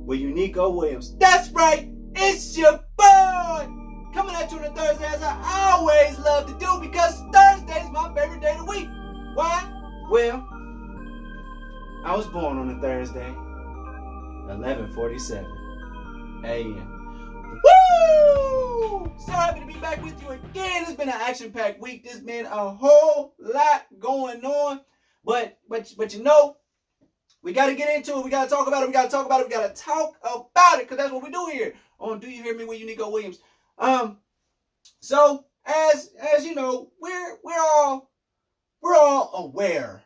with Unico Williams. That's right, it's your boy! Coming at you on a Thursday, as I always love to do, because Thursday's my favorite day of the week. Why? Well, I was born on a Thursday, 11:47 a.m. Woo! So happy to be back with you again. It's been an action-packed week. There's been a whole lot going on. But you know, we got to get into it. We got to talk about it. We got to talk about it. We got to talk about it, because that's what we do here on Do You Hear Me with Unico Williams. So as you know, we're all aware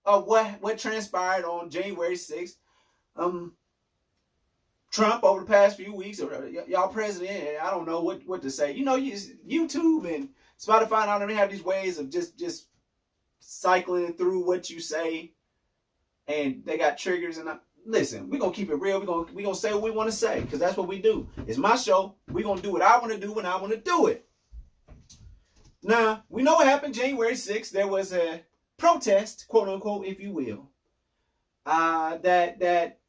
of what transpired on January 6th. Trump over the past few weeks, or y'all president, I don't know what to say. You know, YouTube and Spotify, I don't have these ways of just cycling through what you say, and they got triggers. And listen, we're gonna keep it real. We're gonna say what we want to say, because that's what we do. It's my show. We're gonna do what I want to do when I want to do it. Now, we know what happened January 6th. There was a protest, quote unquote, if you will, that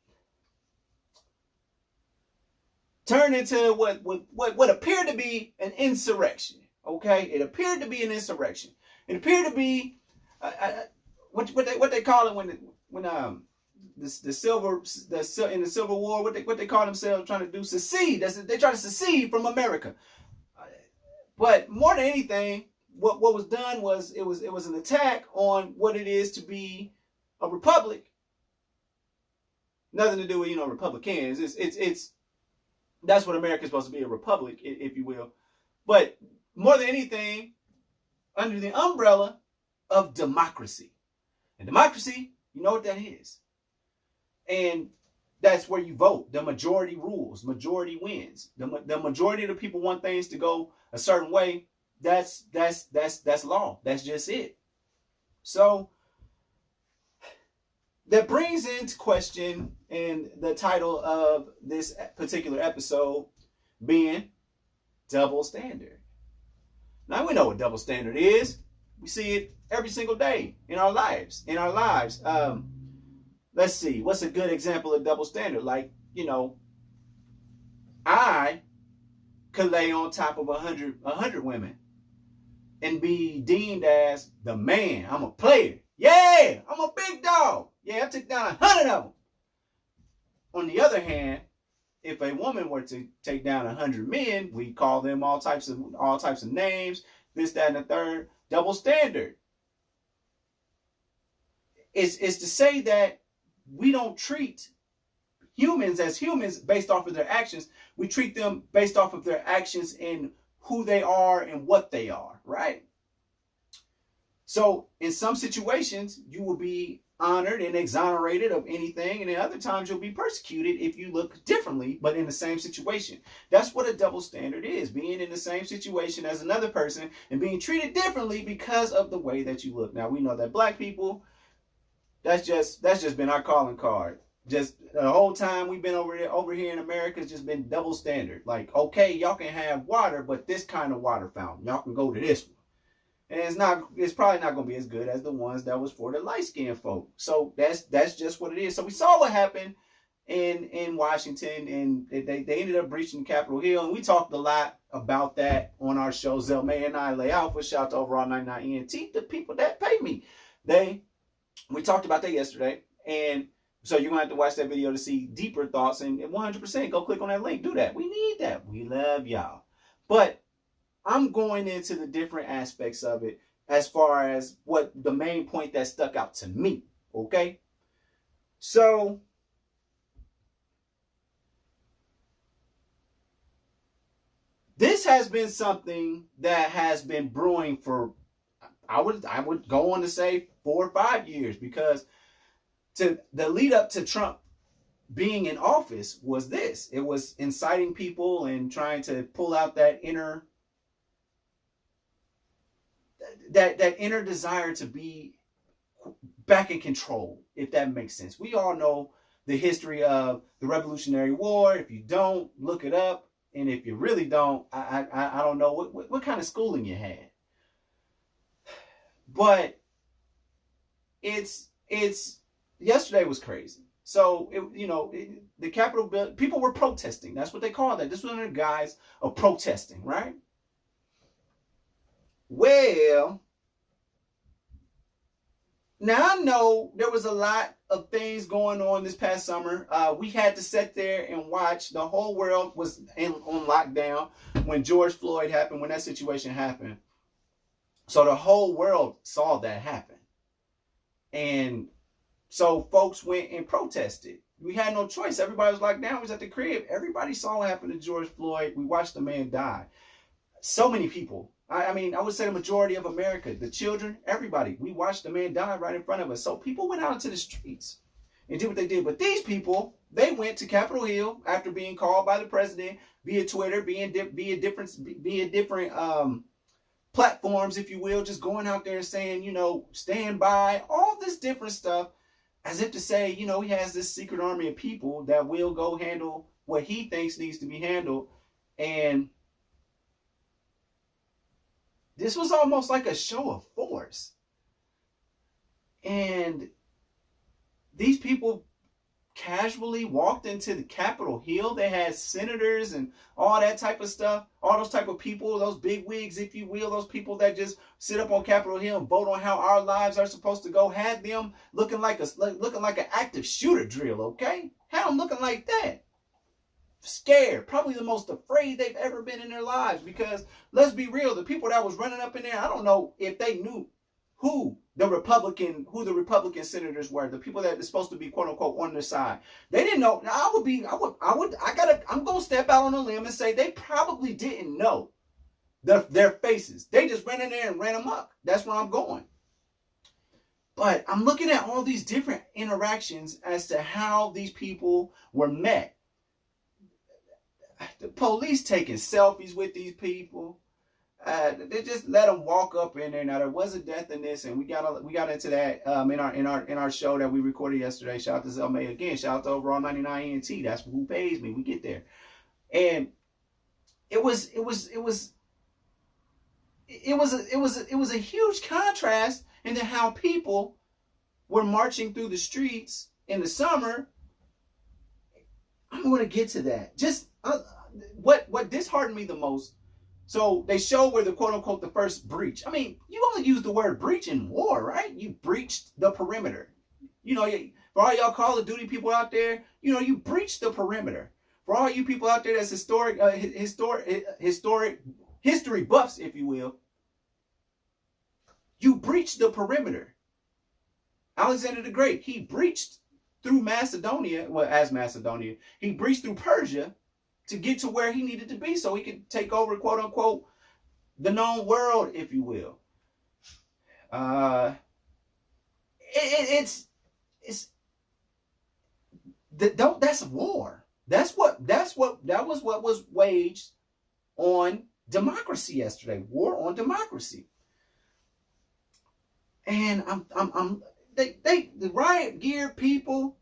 turned into what appeared to be an insurrection. Okay, it appeared to be an insurrection. It appeared to be what they call it when in the Civil War, what they call themselves, trying to do secede. They try to secede from America. But more than anything, what was done was it was an attack on what it is to be a republic. Nothing to do with Republicans. It's that's what America is supposed to be, a republic, if you will. But more than anything, under the umbrella of democracy. And democracy, you know what that is. And that's where you vote. The majority rules. Majority wins. The majority of the people want things to go a certain way. That's law. That's just it. So that brings into question, and the title of this particular episode being double standard. Now, we know what double standard is. We see it every single day in our lives. Let's see. What's a good example of double standard? Like, I could lay on top of 100 women and be deemed as the man. I'm a player. Yeah, I'm a big dog. Yeah, I took down 100 of them. On the other hand, if a woman were to take down 100 men, we call them all types of names, this, that, and the third. Double standard. It's to say that we don't treat humans as humans based off of their actions. We treat them based off of their actions and who they are and what they are, right? So in some situations, you will be honored and exonerated of anything, and in other times you'll be persecuted if you look differently, but in the same situation. That's what a double standard is, being in the same situation as another person and being treated differently because of the way that you look. Now, we know that black people, that's just been our calling card. Just the whole time we've been over here in America, it's just been double standard. Like, okay, y'all can have water, but this kind of water fountain, y'all can go to this one. And it's probably not going to be as good as the ones that was for the light-skinned folk. So that's just what it is. So we saw what happened in Washington, and they ended up breaching Capitol Hill. And we talked a lot about that on our show. Zelmay and I lay Alpha. Shout out to Overall 99 ENT, the people that pay me. We talked about that yesterday. And so you're going to have to watch that video to see deeper thoughts. And 100% go click on that link. Do that. We need that. We love y'all. But I'm going into the different aspects of it as far as what the main point that stuck out to me. Okay? So this has been something that has been brewing for, I would go on to say 4 or 5 years, because the lead up to Trump being in office was this. It was inciting people and trying to pull out that inner desire to be back in control, if that makes sense. We all know the history of the Revolutionary War. If you don't, look it up. And if you really don't, I don't know what kind of schooling you had. But it's yesterday was crazy. So, the Capitol, people were protesting. That's what they call that. This was under the guise of protesting, right? Well, now I know there was a lot of things going on this past summer. We had to sit there and watch. The whole world was on lockdown when George Floyd happened, when that situation happened. So the whole world saw that happen. And so folks went and protested. We had no choice. Everybody was locked down. We was at the crib. Everybody saw what happened to George Floyd. We watched the man die. So many people. I mean, I would say the majority of America, the children, everybody. We watched the man die right in front of us. So people went out into the streets and did what they did. But these people, they went to Capitol Hill after being called by the president via Twitter, via different platforms, if you will, just going out there and saying, stand by, all this different stuff, as if to say, he has this secret army of people that will go handle what he thinks needs to be handled. And this was almost like a show of force. And these people casually walked into the Capitol Hill. They had senators and all that type of stuff, all those type of people, those big wigs, if you will, those people that just sit up on Capitol Hill and vote on how our lives are supposed to go, had them looking like an active shooter drill, okay? Had them looking like that. Scared, probably the most afraid they've ever been in their lives, because let's be real, the people that was running up in there, I don't know if they knew who the Republican senators were, the people that are supposed to be quote unquote on their side. They didn't know. I'm gonna step out on a limb and say they probably didn't know their faces. They just ran in there and ran amok. That's where I'm going. But I'm looking at all these different interactions as to how these people were met. The police taking selfies with these people. They just let them walk up in there. Now there was a death in this, and we got into that in our show that we recorded yesterday. Shout out to Zelmay again. Shout out to Overall 99 ENT. That's who pays me. We get there, and it was a huge contrast into how people were marching through the streets in the summer. I'm going to get to that. Just what disheartened me the most. So they show where the quote unquote the first breach. I mean, you only use the word breach in war, right? You breached the perimeter. For all y'all Call of Duty people out there, you breached the perimeter. For all you people out there that's history buffs, if you will, you breached the perimeter. Alexander the Great, he breached through Macedonia, he breached through Persia to get to where he needed to be so he could take over, quote unquote, the known world, if you will. That's war. That was what was waged on democracy yesterday. War on democracy. And the riot gear people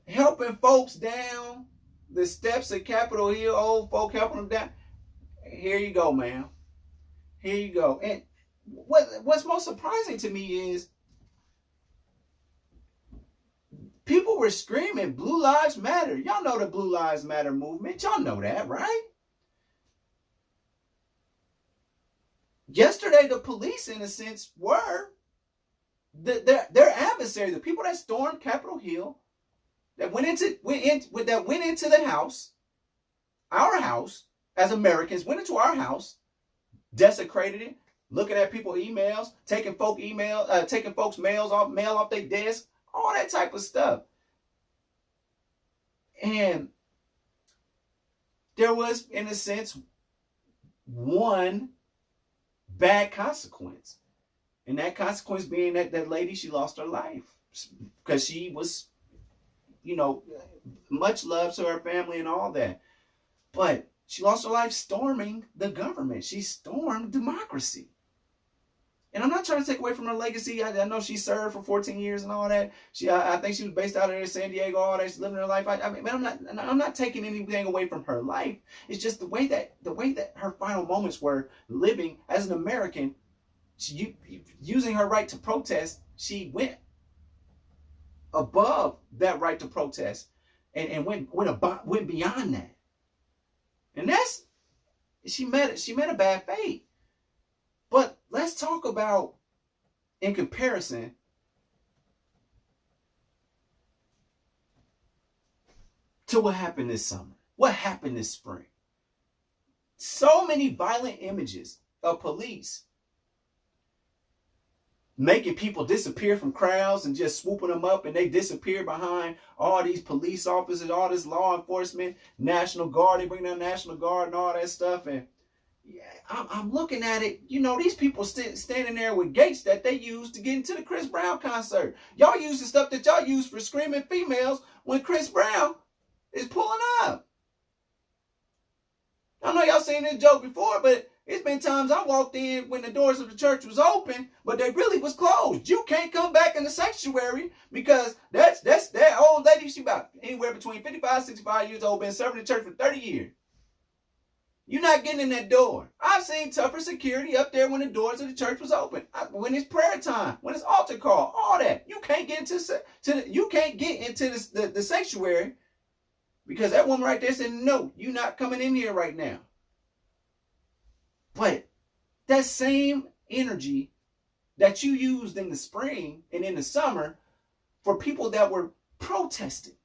helping folks down the steps of Capitol Hill, old folk helping them down. Here you go, man. Here you go. And what's most surprising to me is people were screaming, Blue Lives Matter. Y'all know the Blue Lives Matter movement. Y'all know that, right? Yesterday, the police, in a sense, were their adversary. The people that stormed Capitol Hill, that went into the house, our house, as Americans, went into our house, desecrated it, looking at people's emails, taking folks' mail off their desk, all that type of stuff. And there was, in a sense, one bad consequence. And that consequence being that lady, she lost her life because she was, much love to her family and all that. But she lost her life storming the government. She stormed democracy. And I'm not trying to take away from her legacy. I know she served for 14 years and all that. I think she was based out of San Diego, all that. She's living her life. I'm not taking anything away from her life. It's just the way that her final moments were living as an American. Using her right to protest, she went above that right to protest and went beyond that. And that's, she met a bad fate. But let's talk about, in comparison, to what happened this summer, what happened this spring. So many violent images of police making people disappear from crowds and just swooping them up, and they disappear behind all these police officers, all this law enforcement, National Guard. They bring down National Guard and all that stuff. And yeah, I'm looking at it. You know, these people standing there with gates that they use to get into the Chris Brown concert. Y'all use the stuff that y'all use for screaming females when Chris Brown is pulling up. I know y'all seen this joke before, but it's been times I walked in when the doors of the church was open, but they really was closed. You can't come back in the sanctuary because that's that old lady. She about anywhere between 55 and 65 years old, been serving the church for 30 years. You're not getting in that door. I've seen tougher security up there when the doors of the church was open. When it's prayer time, when it's altar call, all that. You can't get into the sanctuary because that woman right there said, no, you're not coming in here right now. But that same energy that you used in the spring and in the summer for people that were protesting.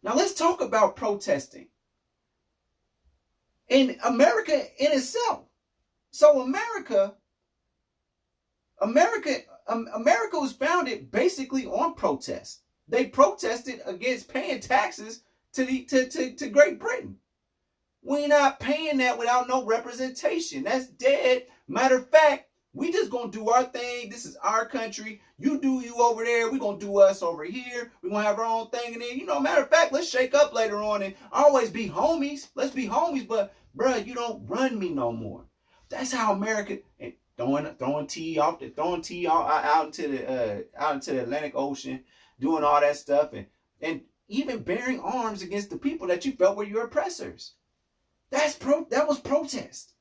Now let's talk about protesting in America in itself. So America was founded basically on protest. They protested against paying taxes to Great Britain. We're not paying that without no representation. That's dead. Matter of fact, we just gonna do our thing. This is our country. You do you over there. We're gonna do us over here. We're gonna have our own thing. And then, you know, matter of fact, let's shake up later on and always be homies. Let's be homies, but bruh, you don't run me no more. That's how America, and throwing tea out into the Atlantic Ocean, doing all that stuff, and even bearing arms against the people that you felt were your oppressors. That was protest.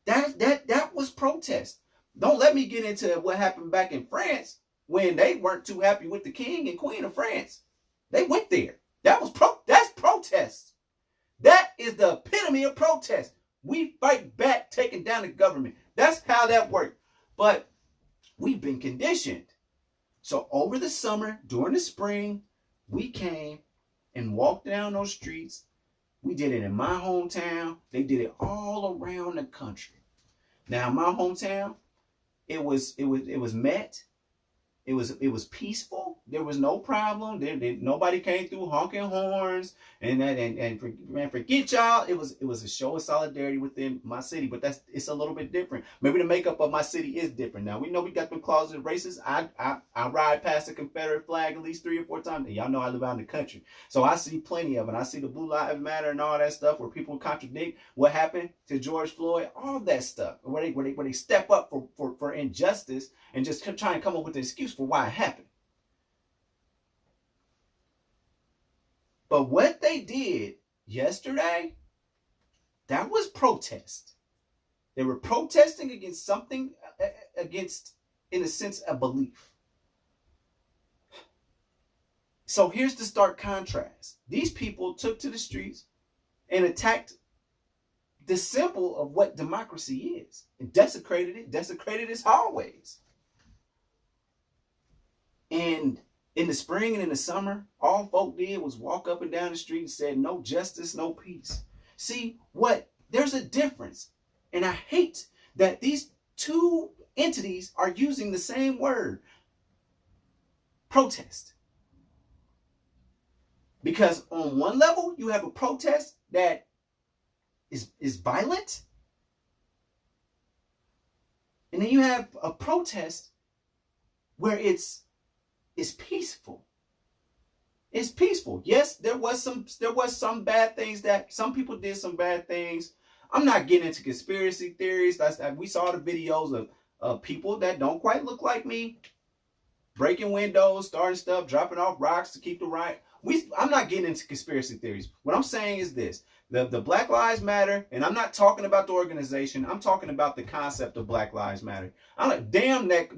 That was protest. Don't let me get into what happened back in France when they weren't too happy with the king and queen of France. They went there. That's protest. That is the epitome of protest. We fight back, taking down the government. That's how that worked. But we've been conditioned. So over the summer, during the spring, we came and walked down those streets. We did it in my hometown. They did it all around the country. Now, my hometown, it was met. It was peaceful. There was no problem. Nobody came through honking horns forget y'all. It was a show of solidarity within my city, but it's a little bit different. Maybe the makeup of my city is different. Now we know we got them closeted racists. I ride past the Confederate flag at least 3 or 4 times. And y'all know I live out in the country, so I see plenty of it. I see the Blue Lives Matter and all that stuff where people contradict what happened to George Floyd, all that stuff where they step up for injustice and just try and come up with an excuse for why it happened. But what they did yesterday, that was protest. They were protesting against something, against, in a sense, a belief. So here's the stark contrast. These people took to the streets and attacked the symbol of what democracy is and desecrated its hallways. And in the spring and in the summer, all folk did was walk up and down the street and said, no justice, no peace. See, there's a difference. And I hate that these two entities are using the same word, protest. Because on one level, you have a protest that is violent. And then you have a protest where it's peaceful. It's peaceful. Yes, there was some bad things that some people did, some bad things. I'm not getting into conspiracy theories. We saw the videos of people that don't quite look like me breaking windows, starting stuff, dropping off rocks to keep the riot. I'm not getting into conspiracy theories. What I'm saying is this. The Black Lives Matter, and I'm not talking about the organization. I'm talking about the concept of Black Lives Matter. I'm like, damn that.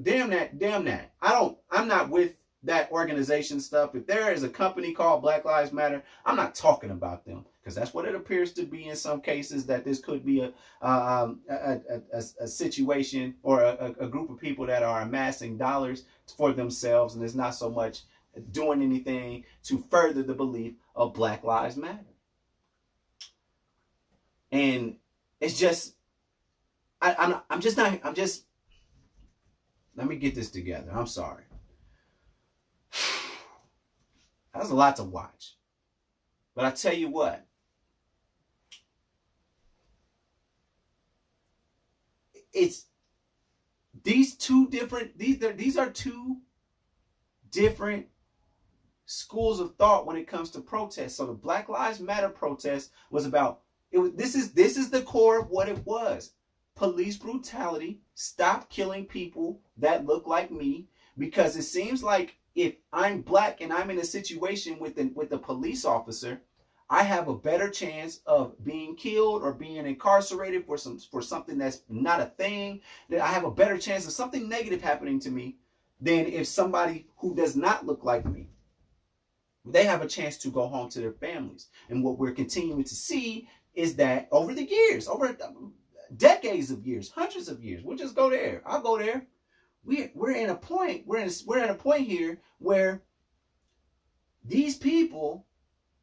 I'm not with that organization stuff, if there is a company called Black Lives Matter, I'm not talking about them, because that's what it appears to be in some cases, that this could be a situation or a group of people that are amassing dollars for themselves, and it's not so much doing anything to further the belief of Black Lives Matter. And it's just, I'm just, let me get this together. I'm sorry. That's a lot to watch. But I tell you what, it's these are two different schools of thought when it comes to protests. So the Black Lives Matter protest was about, this is the core of what it was. Police brutality. Stop killing people that look like me, because it seems like if I'm black and I'm in a situation with a police officer, I have a better chance of being killed or being incarcerated for something that's not a thing. That I have a better chance of something negative happening to me than if somebody who does not look like me, they have a chance to go home to their families. And what we're continuing to see is that over the years, over decades of years, hundreds of years, we'll just go there. I'll go there. We're at a point here where these people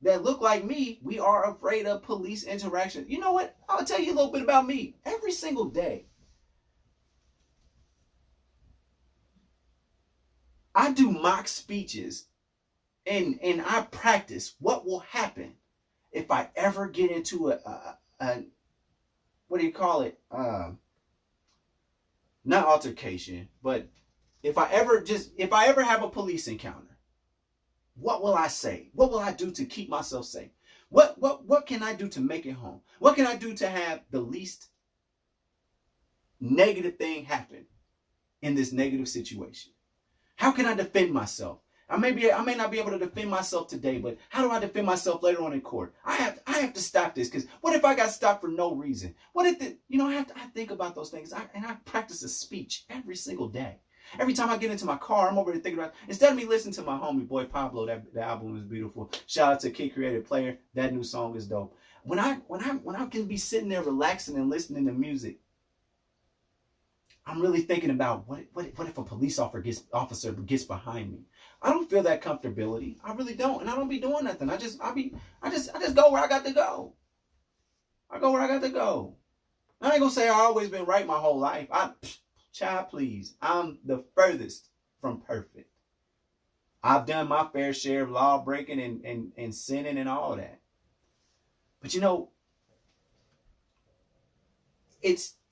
that look like me, we are afraid of police interaction. You know what? I'll tell you a little bit about me. Every single day, I do mock speeches, and I practice what will happen if I ever get into a what do you call it? Not altercation, but if I ever have a police encounter, what will I say? What will I do to keep myself safe? What can I do to make it home? What can I do to have the least negative thing happen in this negative situation? How can I defend myself? I may not be able to defend myself today, but how do I defend myself later on in court? I have to stop this, because what if I got stopped for no reason? What if I think about those things, and I practice a speech every single day. Every time I get into my car, I'm over there thinking about, instead of me listening to my homie boy Pablo, the album is beautiful. Shout out to Kid Creative Player. That new song is dope. When I can be sitting there relaxing and listening to music, I'm really thinking about what if a police officer gets behind me? I don't feel that comfortability. I really don't, and I don't be doing nothing. I just go where I got to go. I go where I got to go. I ain't gonna say I've always been right my whole life. Child, please, I'm the furthest from perfect. I've done my fair share of law breaking and sinning and all that. But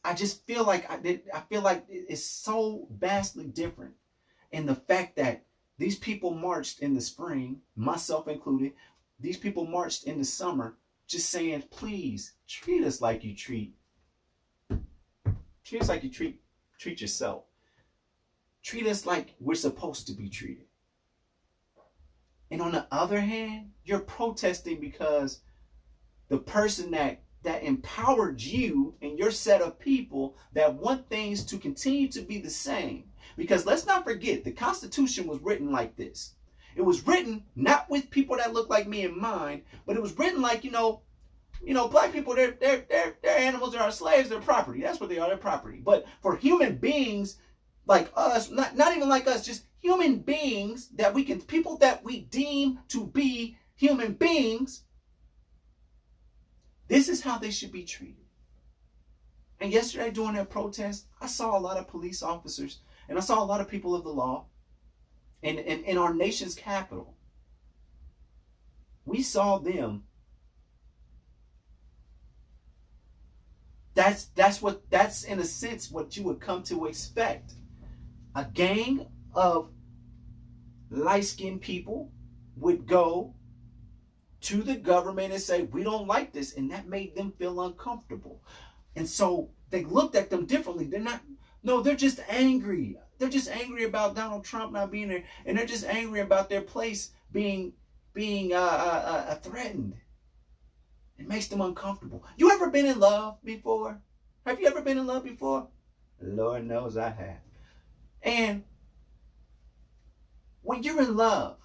I just feel like it's so vastly different in the fact that these people marched in the spring, myself included. These people marched in the summer, just saying, please treat us like you treat yourself. Treat us like we're supposed to be treated. And on the other hand, you're protesting because the person that empowered you and your set of people that want things to continue to be the same. Because let's not forget, the Constitution was written like this. It was written not with people that look like me in mind, but it was written like, black people, they're animals, they're our slaves, they're property. That's what they are, they're property. But for human beings like us, not even like us, just human beings people that we deem to be human beings, this is how they should be treated. And yesterday during that protest, I saw a lot of police officers and I saw a lot of people of the law in our nation's capital. We saw them. That's in a sense what you would come to expect. A gang of light-skinned people would go to the government and say, we don't like this, and that made them feel uncomfortable. And so they looked at them differently. They're just angry. They're just angry about Donald Trump not being there, and they're just angry about their place being threatened. It makes them uncomfortable. You ever been in love before? Have you ever been in love before? Lord knows I have. And When you're in love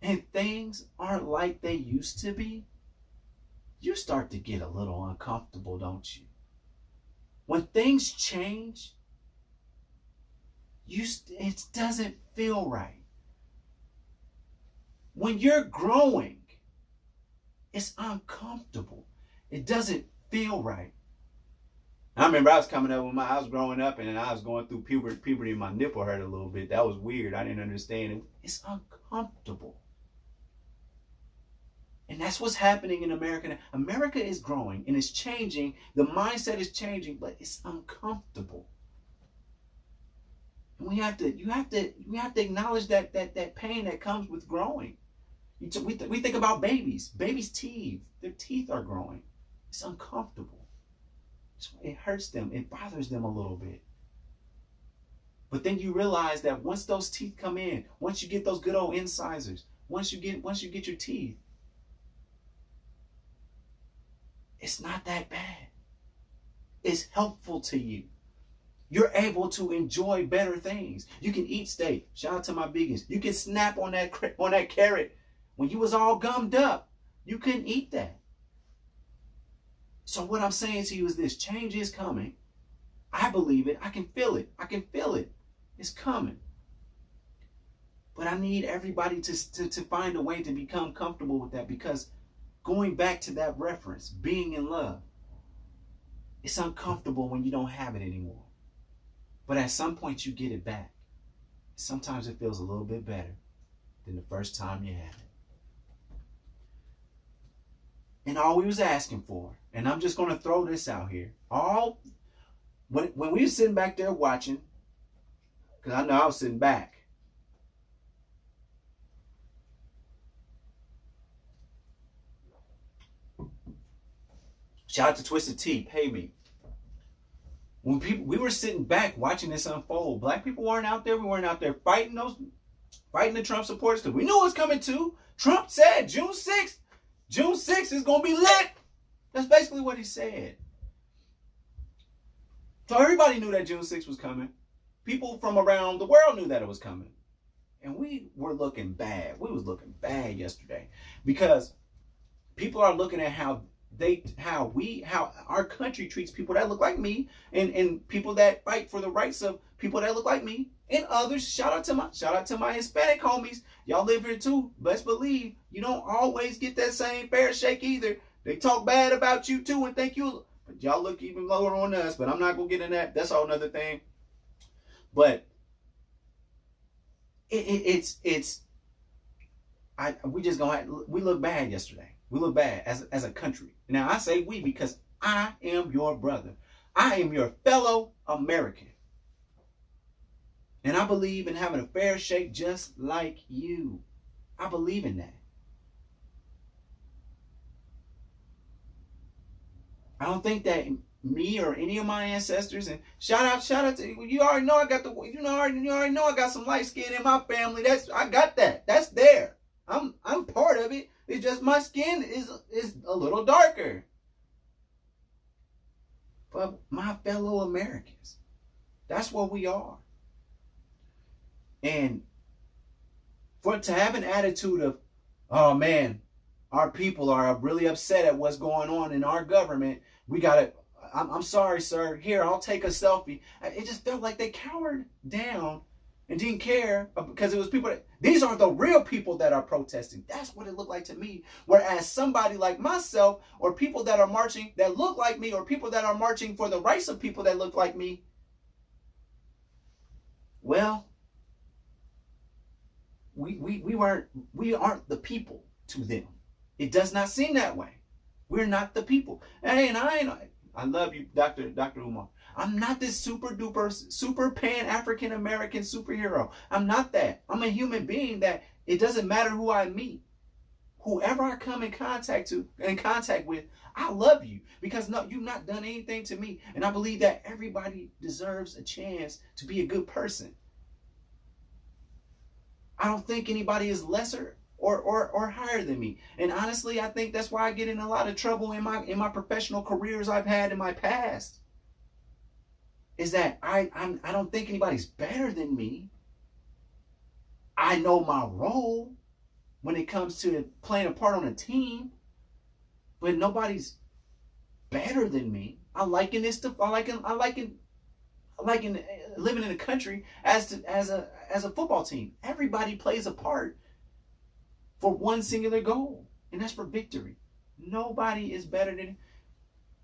and things aren't like they used to be, you start to get a little uncomfortable, don't you? When things change, it doesn't feel right. When you're growing, it's uncomfortable. It doesn't feel right. I remember I was coming up I was growing up and I was going through puberty and my nipple hurt a little bit. That was weird. I didn't understand it. It's uncomfortable. And that's what's happening in America. America is growing and it's changing. The mindset is changing, but it's uncomfortable. And you have to acknowledge that pain that comes with growing. We think about babies. Babies' teeth. Their teeth are growing. It's uncomfortable. It hurts them. It bothers them a little bit. But then you realize that once those teeth come in, once you get those good old incisors, once you get your teeth, it's not that bad. It's helpful to you. You're able to enjoy better things. You can eat steak. Shout out to my vegans. You can snap on that carrot. When you was all gummed up, you couldn't eat that. So what I'm saying to you is this: change is coming. I believe it. I can feel it. I can feel it. It's coming. But I need everybody to find a way to become comfortable with that, because going back to that reference, being in love, it's uncomfortable when you don't have it anymore. But at some point you get it back. Sometimes it feels a little bit better than the first time you had it. And all we was asking for, and I'm just going to throw this out here, when we were sitting back there watching, because I know I was sitting back, shout out to Twisted Tea, pay me. We were sitting back watching this unfold. Black people weren't out there. We weren't out there fighting the Trump supporters, because we knew it was coming too. Trump said June 6th is going to be lit. That's basically what he said. So everybody knew that June 6th was coming. People from around the world knew that it was coming. And we were looking bad. We was looking bad yesterday, because people are looking at how our country treats people that look like me, and people that fight for the rights of people that look like me and others. Shout out to my Hispanic homies. Y'all live here too. Best believe you don't always get that same fair shake either. They talk bad about you too and think you, but y'all look even lower on us. But I'm not gonna get in that. That's a whole nother thing. But we look bad yesterday. We look bad as a country. Now I say we because I am your brother. I am your fellow American. And I believe in having a fair shake just like you. I believe in that. I don't think that me or any of my ancestors, and shout out to you already know I got you already know I got some light skin in my family. I got that. That's there. I'm part of it. It's just my skin is a little darker. But my fellow Americans, that's what we are. And to have an attitude of, oh man, our people are really upset at what's going on in our government. I'm sorry, sir. Here, I'll take a selfie. It just felt like they cowered down and didn't care, because it was people these are the real people that are protesting. That's what it looked like to me. Whereas somebody like myself, or people that are marching that look like me, or people that are marching for the rights of people that look like me, well, we aren't the people to them. It does not seem that way. We're not the people. Hey, and I love you, Dr. Umar. I'm not this super Pan-African American superhero. I'm not that. I'm a human being that it doesn't matter who I meet. Whoever I come in contact with, I love you, because no, you've not done anything to me. And I believe that everybody deserves a chance to be a good person. I don't think anybody is lesser or higher than me. And honestly, I think that's why I get in a lot of trouble in my professional careers I've had in my past. Is that I don't think anybody's better than me. I know my role when it comes to playing a part on a team, but nobody's better than me. I liken this to I liken living in a country as a football team. Everybody plays a part for one singular goal, and that's for victory. Nobody is better than.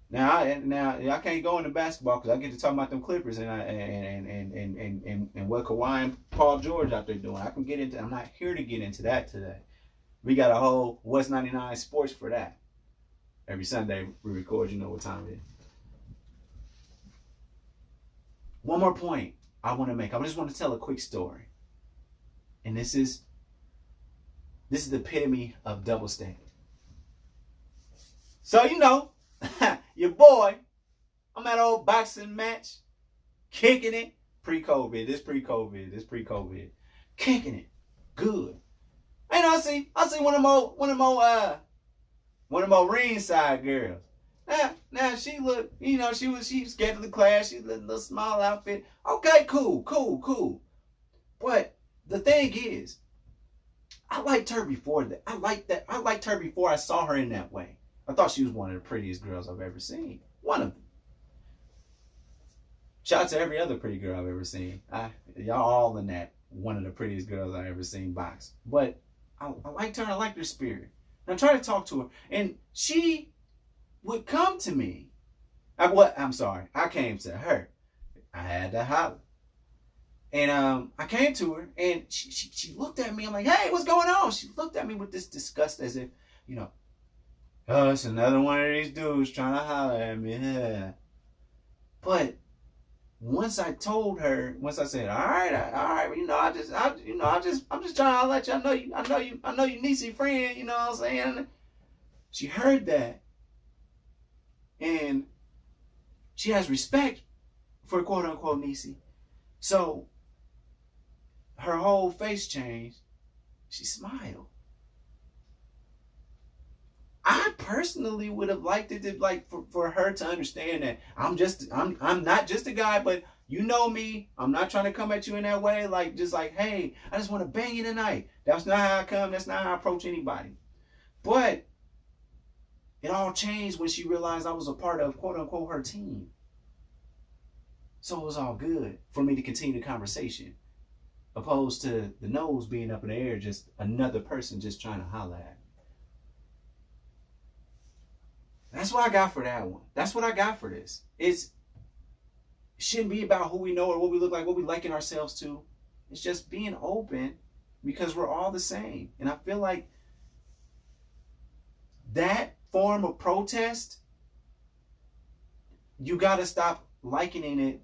Now I can't go into basketball because I get to talk about them Clippers and what Kawhi and Paul George out there doing. I can get into. I'm not here to get into that today. We got a whole West 99 Sports for that. Every Sunday we record. You know what time it is. One more point I want to make. I just want to tell a quick story, and this is the epitome of double standard. So your boy, I'm at an old boxing match, kicking it. Pre-COVID, this pre-COVID, kicking it, good. And I see one of my ringside girls. Now she looked, she was scared of the class. She looked a little small outfit. Okay, cool. But the thing is, I liked her before that. I liked her before I saw her in that way. I thought she was one of the prettiest girls I've ever seen. One of them. Shout out to every other pretty girl I've ever seen. Y'all all in that one of the prettiest girls I've ever seen box. But I liked her. I liked her spirit. And I tried to talk to her, and she would come to me. I came to her. I had to holler. And I came to her, and she looked at me. I'm like, hey, what's going on? She looked at me with this disgust as if, oh, it's another one of these dudes trying to holler at me. Yeah. But once I said, all right, I'm just trying to let you. I know you niecey friend. You know what I'm saying? She heard that, and she has respect for quote unquote niecey. So her whole face changed. She smiled. I personally would have liked it to for her to understand that I'm not just a guy, but you know me. I'm not trying to come at you in that way, hey, I just want to bang you tonight. That's not how I come. That's not how I approach anybody. But it all changed when she realized I was a part of quote unquote her team. So it was all good for me to continue the conversation, opposed to the nose being up in the air, just another person just trying to holler at me. That's what I got for that one. That's what I got for this. It shouldn't be about who we know or what we look like, what we liken ourselves to. It's just being open because we're all the same. And I feel like that form of protest, you got to stop likening it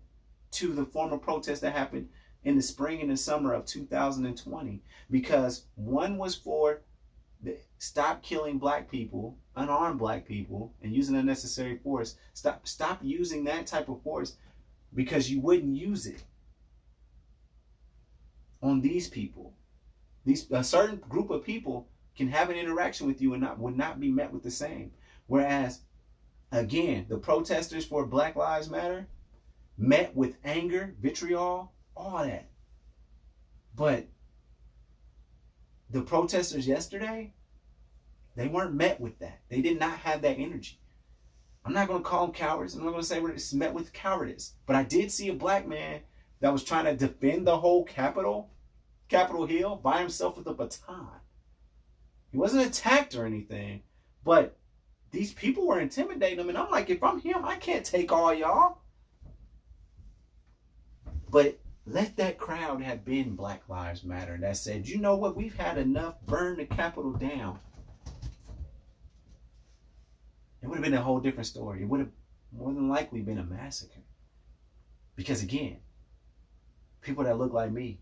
to the form of protest that happened in the spring and the summer of 2020. Because one was for stop killing black people, unarmed black people, and using unnecessary force. Stop using that type of force because you wouldn't use it on these people. A certain group of people can have an interaction with you and would not be met with the same. Whereas, again, the protesters for Black Lives Matter met with anger, vitriol, all that. But the protesters yesterday, they weren't met with that. They did not have that energy. I'm not going to call them cowards. I'm not going to say it's met with cowardice. But I did see a black man that was trying to defend the whole Capitol Hill by himself with a baton. He wasn't attacked or anything, but these people were intimidating him. And I'm like, if I'm him, I can't take all y'all. But let that crowd have been Black Lives Matter that said, you know what, we've had enough, burn the Capitol down. It would have been a whole different story. It would have more than likely been a massacre. Because again, people that look like me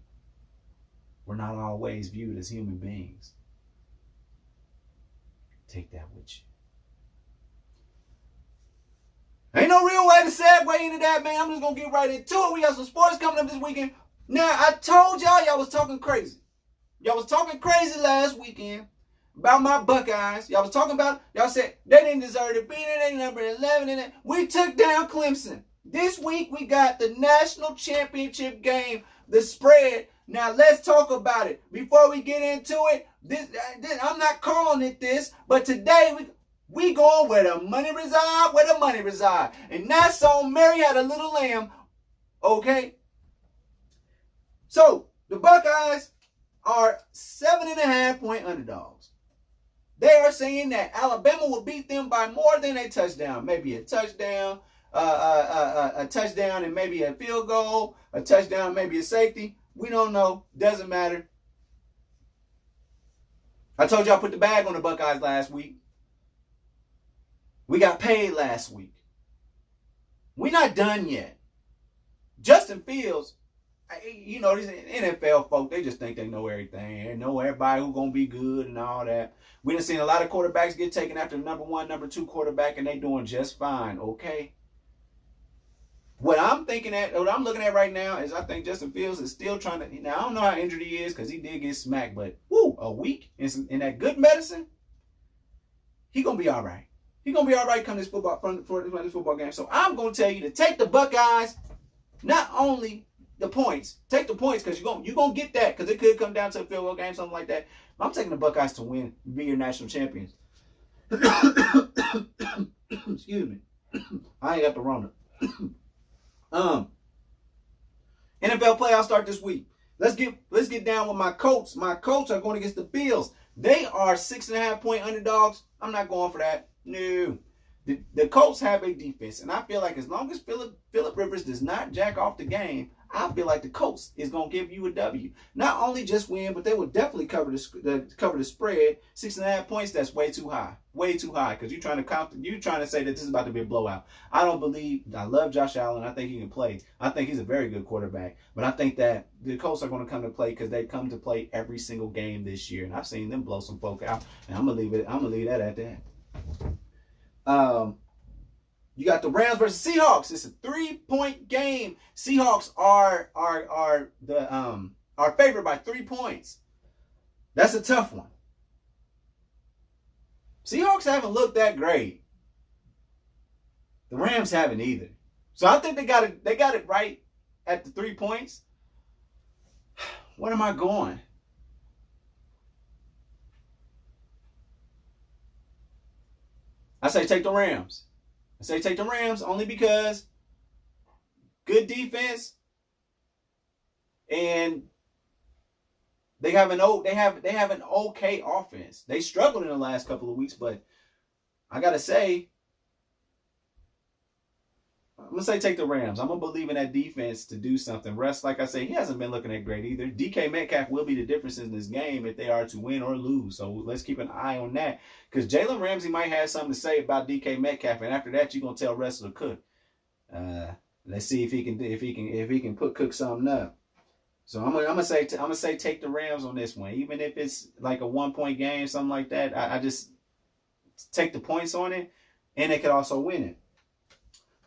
were not always viewed as human beings. Take that with you. Ain't no real way to segue into that, man. I'm just going to get right into it. We got some sports coming up this weekend. Now, I told y'all was talking crazy. Y'all was talking crazy last weekend about my Buckeyes. Y'all was talking about, y'all said they didn't deserve to be there. They number 11 in it. We took down Clemson. This week, we got the national championship game, the spread. Now let's talk about it. Before we get into it, this I'm not calling it this, but today we going where the money reside, where the money reside. And that's on Mary Had a Little Lamb. Okay? So the Buckeyes are 7.5-point underdogs. They are saying that Alabama will beat them by more than a touchdown. Maybe a touchdown, a touchdown and maybe a field goal, a touchdown, maybe a safety. We don't know. Doesn't matter. I told you I put the bag on the Buckeyes last week. We got paid last week. We're not done yet. Justin Fields, you know, these NFL folk, they just think they know everything. They know everybody who's going to be good and all that. We done seen a lot of quarterbacks get taken after number 1, number 2 quarterback, and they doing just fine, okay? What I'm looking at right now is I think Justin Fields is still trying to, now I don't know how injured he is because he did get smacked, but a week in that good medicine, he going to be all right. He going to be all right come this football game. So I'm going to tell you to take the Buckeyes, not only the points, take the points because you're going to get that because it could come down to a field goal game, something like that. I'm taking the Buckeyes to win, be your national champions. Excuse me. I ain't got the Rona. NFL playoffs start this week. Let's get down with my Colts. My Colts are going against the Bills. They are 6.5-point underdogs. I'm not going for that. No. The Colts have a defense, and I feel like as long as Phillip Rivers does not jack off the game, I feel like the Colts is going to give you a W. Not only just win, but they will definitely cover the spread. 6.5 points, that's way too high. Way too high because you're trying to say that this is about to be a blowout. I love Josh Allen. I think he can play. I think he's a very good quarterback. But I think that the Colts are going to come to play because they come to play every single game this year. And I've seen them blow some folk out. And I'm going to leave that at that. You got the Rams versus Seahawks. It's a 3-point game. Seahawks are favored by 3 points. That's a tough one. Seahawks haven't looked that great. The Rams haven't either. So I think they got it right at the 3 points. Where am I going? I say take the Rams. I say take the Rams only because good defense and they have an okay offense. They struggled in the last couple of weeks, but I gotta say, I'm gonna say take the Rams. I'm gonna believe in that defense to do something. Russ, like I say, he hasn't been looking that great either. DK Metcalf will be the difference in this game if they are to win or lose. So let's keep an eye on that. Because Jalen Ramsey might have something to say about DK Metcalf, and after that, you're gonna tell Russell to cook. Let's see if he can cook something up. So I'm gonna say take the Rams on this one, even if it's like a 1-point game, something like that. I just take the points on it, and they could also win it.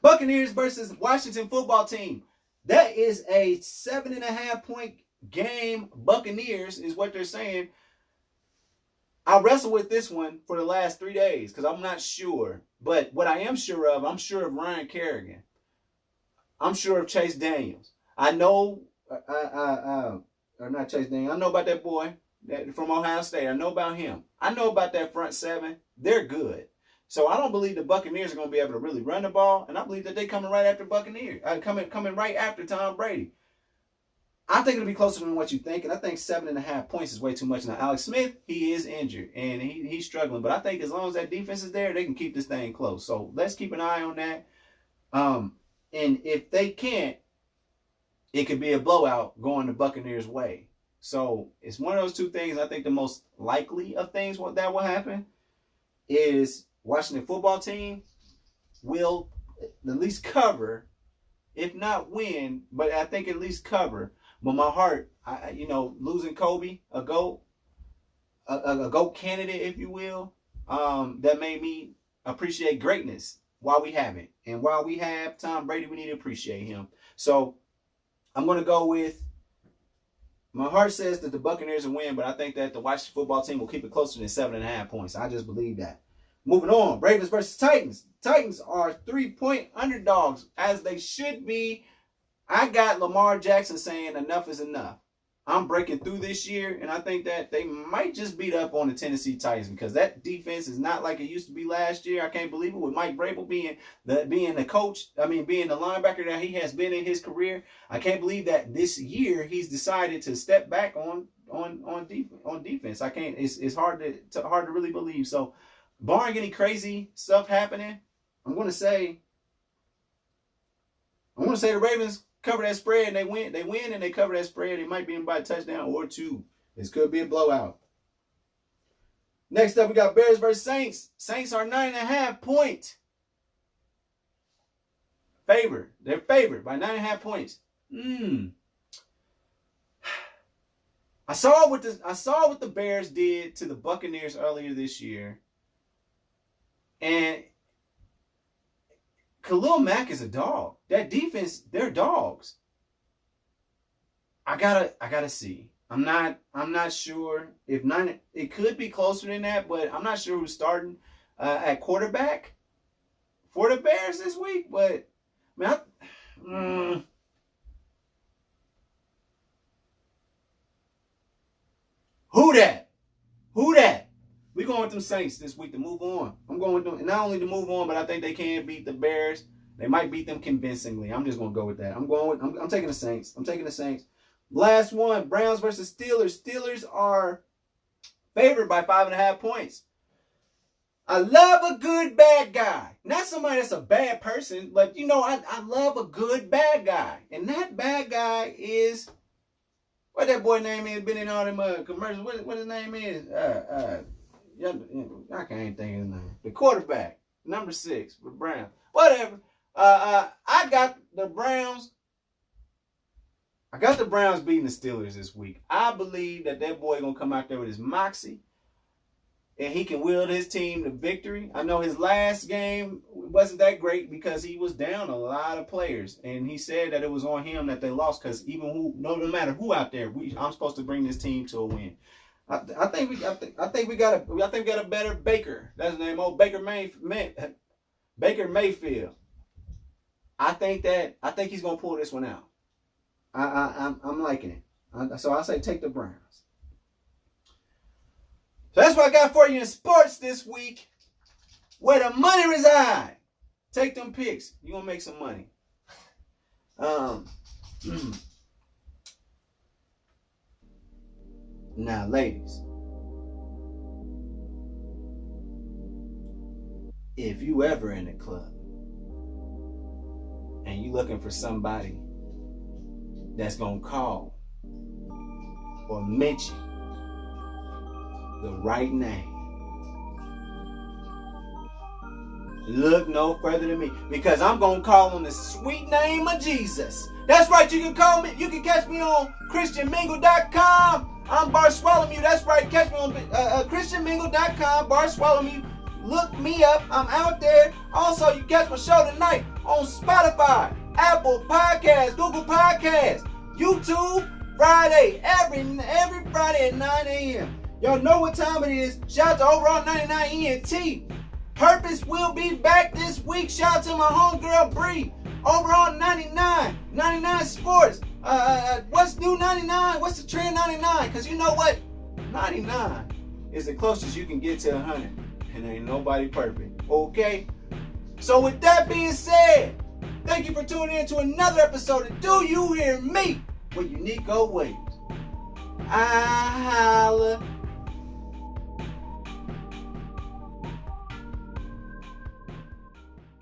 Buccaneers versus Washington football team. That is a 7.5-point game. Buccaneers is what they're saying. I wrestled with this one for the last 3 days because I'm not sure. But what I am sure of, I'm sure of Ryan Kerrigan. I'm sure of Chase Daniels. I know, or not Chase Daniels. I know about that boy from Ohio State. I know about him. I know about that front seven. They're good. So I don't believe the Buccaneers are going to be able to really run the ball, and I believe that they're coming right after coming right after Tom Brady. I think it'll be closer than what you think, and I think 7.5 points is way too much. Now, Alex Smith, he is injured, and he's struggling, but I think as long as that defense is there, they can keep this thing close. So let's keep an eye on that. And if they can't, it could be a blowout going the Buccaneers' way. So it's one of those two things. I think the most likely of things that will happen is Washington football team will at least cover, if not win, but I think at least cover. But my heart, losing Kobe, a GOAT candidate, if you will, that made me appreciate greatness while we have it. And while we have Tom Brady, we need to appreciate him. So I'm going to go with, my heart says that the Buccaneers will win, but I think that the Washington football team will keep it closer than 7.5 points. I just believe that. Moving on, Ravens versus Titans. Titans are 3-point underdogs, as they should be. I got Lamar Jackson saying enough is enough. I'm breaking through this year, and I think that they might just beat up on the Tennessee Titans because that defense is not like it used to be last year. I can't believe it with Mike Vrabel being the coach. I mean, being the linebacker that he has been in his career. I can't believe that this year he's decided to step back on defense. I can't. It's hard to really believe. So, barring any crazy stuff happening, I'm gonna say the Ravens cover that spread and they win and they cover that spread. It might be in by a touchdown or two. This could be a blowout. Next up, we got Bears versus Saints. Saints are 9.5 point favored. They're favored by 9.5 points. I saw what the Bears did to the Buccaneers earlier this year, and Khalil Mack is a dog. That defense, they're dogs. I gotta see. I'm not sure if none. It could be closer than that, but I'm not sure who's starting at quarterback for the Bears this week. But man, who that? We going with them Saints this week to move on. I'm going with them, not only to move on, but I think they can beat the Bears. They might beat them convincingly. I'm just going to go with that. I'm taking the Saints. Last one, Browns versus Steelers. Steelers are favored by 5.5 points. I love a good bad guy. Not somebody that's a bad person, but I love a good bad guy. And that bad guy is, what that boy name is, been in all them commercials. What his name is? I can't think of his name. The quarterback, number 6 with Brown. Whatever. I got the Browns. I got the Browns beating the Steelers this week. I believe that boy gonna come out there with his moxie, and he can will his team to victory. I know his last game wasn't that great because he was down a lot of players, and he said that it was on him that they lost because no matter who out there, I'm supposed to bring this team to a win. I think we got a better Baker. That's his name, old Baker Mayfield. I think he's gonna pull this one out. I'm liking it. So I say take the Browns. So that's what I got for you in sports this week. Where the money resides. Take them picks. You're gonna make some money. Now, ladies, if you ever in a club and you looking for somebody that's gonna call or mention the right name, look no further than me, because I'm gonna call on the sweet name of Jesus. That's right, you can call me, you can catch me on christianmingle.com. I'm Bartholomew. That's right, catch me on christianmingle.com, Bartholomew. Look me up, I'm out there. Also, you catch my show tonight on Spotify, Apple Podcasts, Google Podcasts, YouTube, Friday, every Friday at 9 a.m. Y'all know what time it is. Shout out to Overall 99 ENT. Purpose will be back this week. Shout out to my homegirl Bree. Overall 99 Sports. What's new 99? What's the trend 99? Because you know what? 99 is the closest you can get to 100. And ain't nobody perfect. Okay? So with that being said, thank you for tuning in to another episode of Do You Hear Me with Unico Williams.